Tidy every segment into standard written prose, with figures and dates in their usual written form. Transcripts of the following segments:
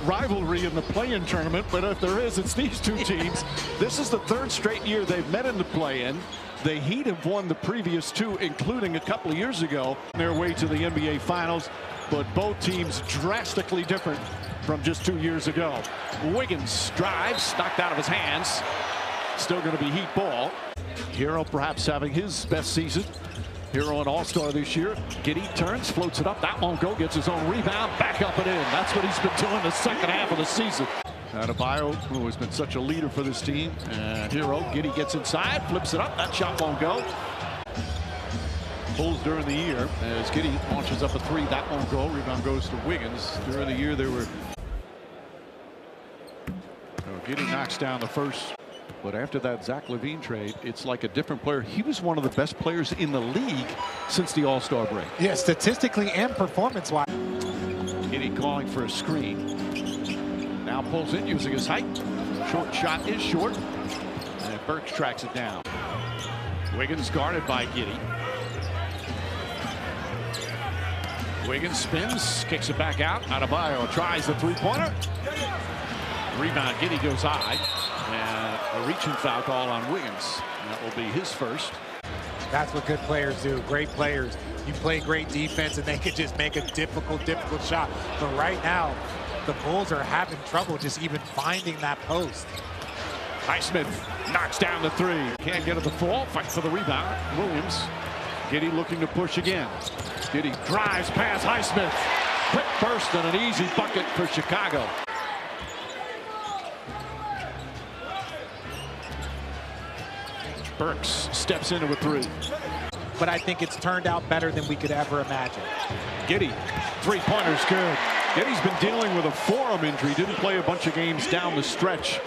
rivalry in the play-in tournament, but if there is, it's these two teams. This is the third straight year they've met in the play-in. The Heat have won the previous two, including a couple of years ago, on their way to the NBA Finals, but both teams drastically different from just 2 years ago. Wiggins drives, knocked out of his hands. Still going to be Heat ball. Hero perhaps having his best season. Hero an all-star this year. Giddey turns, floats it up. That won't go. Gets his own rebound. Back up and in. That's what he's been doing the second half of the season. Adebayo, who has been such a leader for this team. And Hero, Giddey gets inside, flips it up. That shot won't go. Bulls during the year as Giddey launches up a three. That won't go. Rebound goes to Wiggins. During the year, there were. Giddey knocks down the first. But after that Zach LaVine trade, it's like a different player. He was one of the best players in the league since the All-Star break. Yeah, statistically and performance-wise. Giddey calling for a screen. Now pulls in using his height. Short shot is short. And Burks tracks it down. Wiggins guarded by Giddey. Wiggins spins, kicks it back out. Adebayo tries the three-pointer. Rebound, Giddey goes high. And a reaching foul call on Wiggins. That will be his first. That's what good players do. Great players. You play great defense and they could just make a difficult shot. But right now, the Bulls are having trouble just even finding that post. Highsmith knocks down the three. Can't get it to fall. Fight for the rebound. Williams. Giddey looking to push again. Giddey drives past Highsmith. Quick burst and an easy bucket for Chicago. Burks steps into a three. But I think it's turned out better than we could ever imagine. Giddey, three-pointer's good. Giddey's been dealing with a forearm injury. Didn't play a bunch of games down the stretch.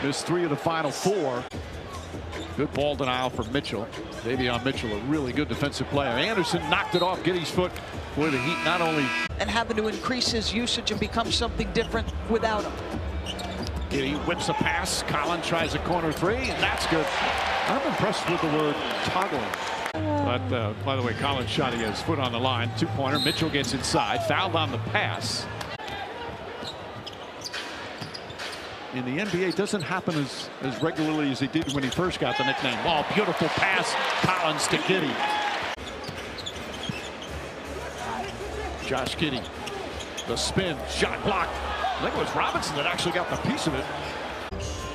Missed 3 of the final 4. Good ball denial for Mitchell. Davion Mitchell, a really good defensive player. Anderson knocked it off Giddey's foot. Boy, the Heat not only... And having to increase his usage and become something different without him. Giddey whips a pass. Collins tries a corner three, and that's good. I'm impressed with the word toggling. But by the way, Collins shot, he has foot on the line. Two-pointer. Mitchell gets inside. Fouled on the pass. In the NBA, it doesn't happen as regularly as he did when he first got the nickname. Oh, beautiful pass. Collins to Giddey. Josh Giddey. The spin. Shot blocked. I think it was Robinson that actually got the piece of it.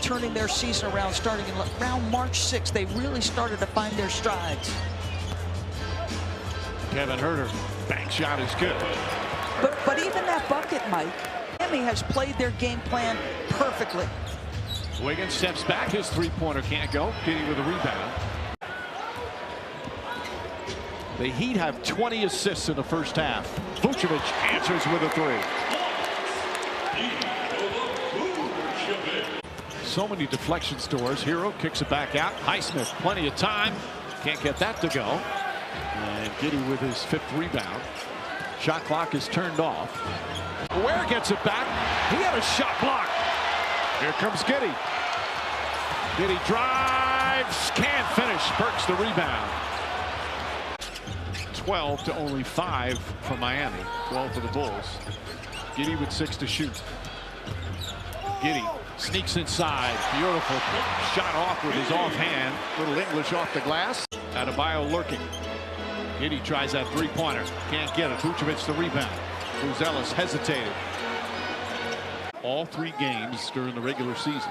Turning their season around starting in around March 6th. They really started to find their strides. Kevin Huerter, bank shot is good. But even that bucket, Mike, Miami has played their game plan perfectly. Wiggins steps back, his three-pointer can't go. Giddey with a rebound. The Heat have 20 assists in the first half. Vucevic answers with a three. So many deflection stores. Hero kicks it back out. Highsmith, plenty of time. Can't get that to go. And Giddey with his 5th rebound. Shot clock is turned off. Ware gets it back. He had a shot block. Here comes Giddey. Giddey drives. Can't finish. Burks the rebound. 12 to only 5 for Miami. 12 for the Bulls. Giddey with 6 to shoot. Giddey sneaks inside. Beautiful shot off with his offhand. Little English off the glass. Adebayo lurking. Giddey tries that three-pointer. Can't get it. Vucevic the rebound. Buzelis hesitated. All 3 games during the regular season.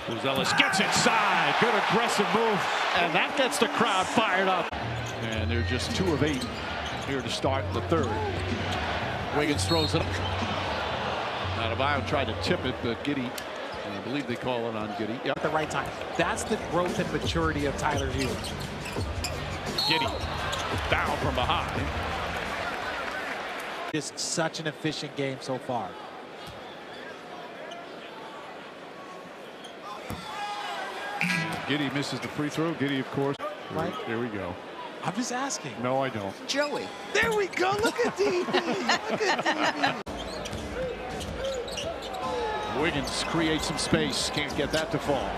Buzelis gets inside. Good aggressive move. And that gets the crowd fired up. And they're just 2 of 8 here to start the third. Wiggins throws it up. Adebayo tried to tip it, but Giddey, I believe they call it on Giddey. Yep. At the right time. That's the growth and maturity of Tyler Hughes. Giddey down from behind. Just such an efficient game so far. Giddey misses the free throw. Giddey, of course. Right. There we go. I'm just asking. No, I don't. Joey. There we go. Look at DB. Look at DB. Wiggins creates some space. Can't get that to fall.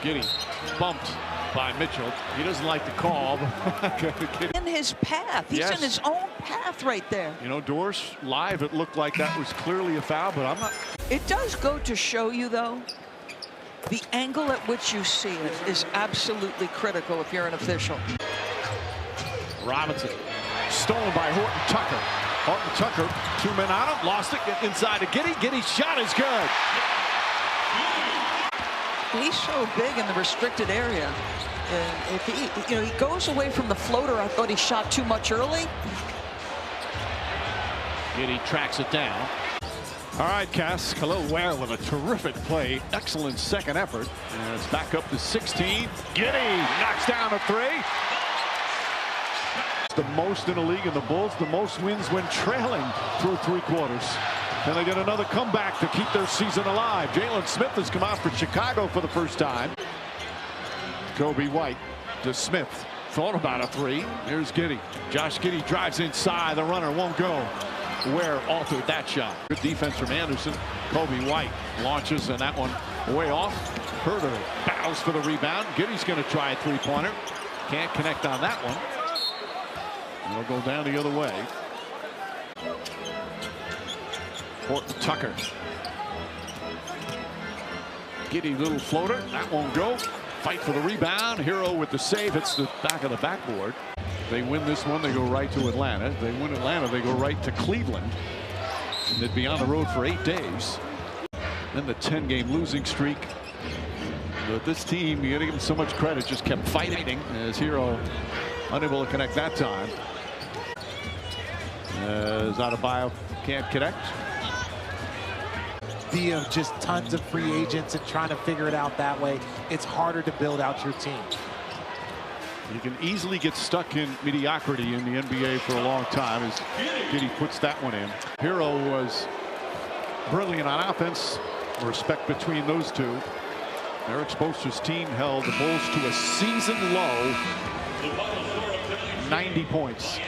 Giddey bumped by Mitchell. He doesn't like the call. In his his path. He's in his own path right there. You know, Doris, live, it looked like that was clearly a foul, but I'm not. It does go to show you, though, the angle at which you see it is absolutely critical if you're an official. Robinson, stolen by Horton Tucker. Horton Tucker, 2 men on him, lost it, get inside to Giddey. Giddey's shot is good. He's so big in the restricted area. And if he, he goes away from the floater, I thought he shot too much early. Giddey tracks it down. All right, Cass, Khalil Ware with a terrific play. Excellent second effort. And it's back up to 16. Giddey knocks down a 3. The most in the league, and the Bulls the most wins when trailing through 3 quarters. And they get another comeback to keep their season alive. Jalen Smith has come out for Chicago for the first time. Kobe White to Smith. Thought about a 3. Here's Giddey. Josh Giddey drives inside. The runner won't go. Ware authored that shot. Good defense from Anderson. Kobe White launches, and that one way off. Herter battles for the rebound. Giddey's going to try a 3-pointer. Can't connect on that one. It'll go down the other way. Horton Tucker. Giddey, little floater. That won't go. Fight for the rebound. Hero with the save. Hits the back of the backboard. They win this one, they go right to Atlanta. They win Atlanta, they go right to Cleveland. And they'd be on the road for 8 days. Then the 10-game losing streak. But this team, you got to give them so much credit, just kept fighting as Hero unable to connect that time. As Adebayo can't connect. Via just tons of free agents and trying to figure it out that way, it's harder to build out your team. You can easily get stuck in mediocrity in the NBA for a long time as Giddey puts that one in. Hero was brilliant on offense. Respect between those two. Eric Spoelstra's team held the Bulls to a season low 90 points.